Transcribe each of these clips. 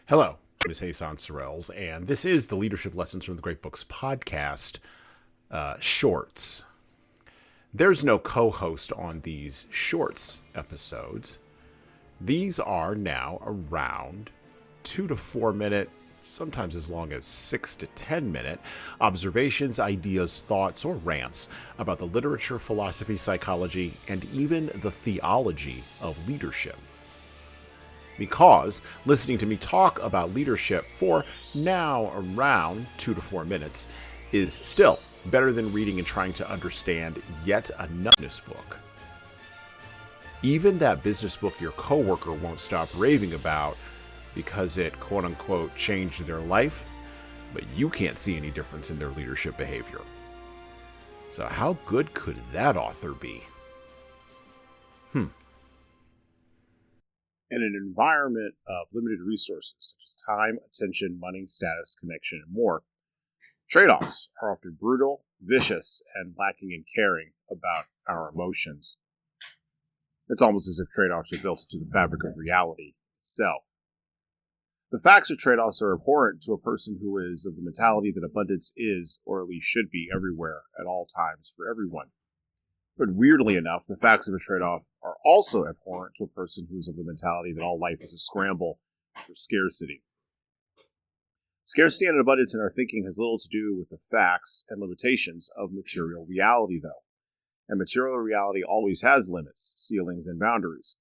Hello, my name is Hassan Sorrells, and this is the Leadership Lessons from the Great Books podcast shorts. There's no co-host on these shorts episodes. These are now around 2 to 4 minute, sometimes as long as 6 to 10 minute observations, ideas, thoughts, or rants about the literature, philosophy, psychology, and even the theology of leadership. Because listening to me talk about leadership for now around 2 to 4 minutes is still better than reading and trying to understand yet another business book. Even that business book your coworker won't stop raving about because it quote unquote changed their life, but you can't see any difference in their leadership behavior. So how good could that author be? In an environment of limited resources, such as time, attention, money, status, connection, and more, trade-offs are often brutal, vicious, and lacking in caring about our emotions. It's almost as if trade-offs are built into the fabric of reality itself. The facts of trade-offs are abhorrent to a person who is of the mentality that abundance is, or at least should be, everywhere, at all times, for everyone. But weirdly enough, the facts of a trade-off are also abhorrent to a person who is of the mentality that all life is a scramble for scarcity. Scarcity and abundance in our thinking has little to do with the facts and limitations of material reality, though. And material reality always has limits, ceilings, and boundaries,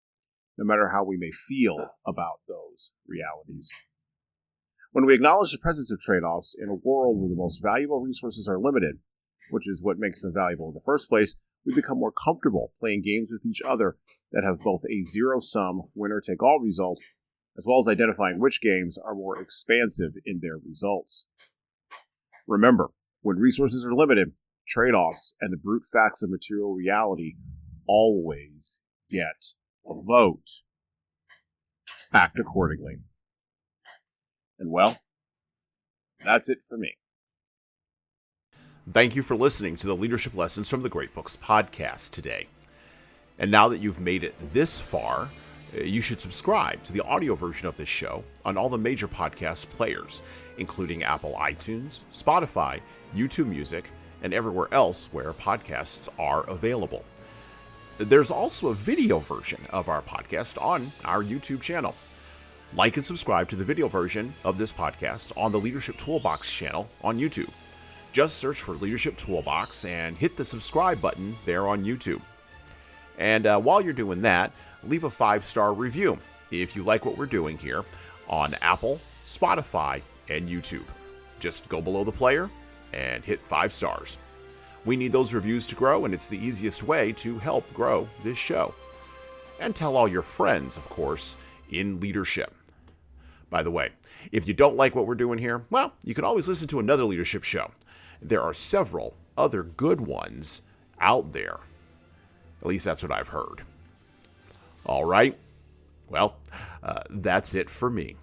no matter how we may feel about those realities. When we acknowledge the presence of trade-offs in a world where the most valuable resources are limited, which is what makes them valuable in the first place, we become more comfortable playing games with each other that have both a zero-sum, winner-take-all result, as well as identifying which games are more expansive in their results. Remember, when resources are limited, trade-offs and the brute facts of material reality always get a vote. Act accordingly. And well, that's it for me. Thank you for listening to the Leadership Lessons from the Great Books podcast today. And now that you've made it this far, you should subscribe to the audio version of this show on all the major podcast players, including Apple iTunes, Spotify, YouTube Music, and everywhere else where podcasts are available. There's also a video version of our podcast on our YouTube channel. Like and subscribe to the video version of this podcast on the Leadership Toolbox channel on YouTube. Just search for Leadership Toolbox and hit the subscribe button there on YouTube. And while you're doing that, leave a 5-star review if you like what we're doing here on Apple, Spotify, and YouTube. Just go below the player and hit 5 stars. We need those reviews to grow, and it's the easiest way to help grow this show. And tell all your friends, of course, in leadership. By the way, if you don't like what we're doing here, well, you can always listen to another leadership show. There are several other good ones out there. At least that's what I've heard. All right. Well, that's it for me.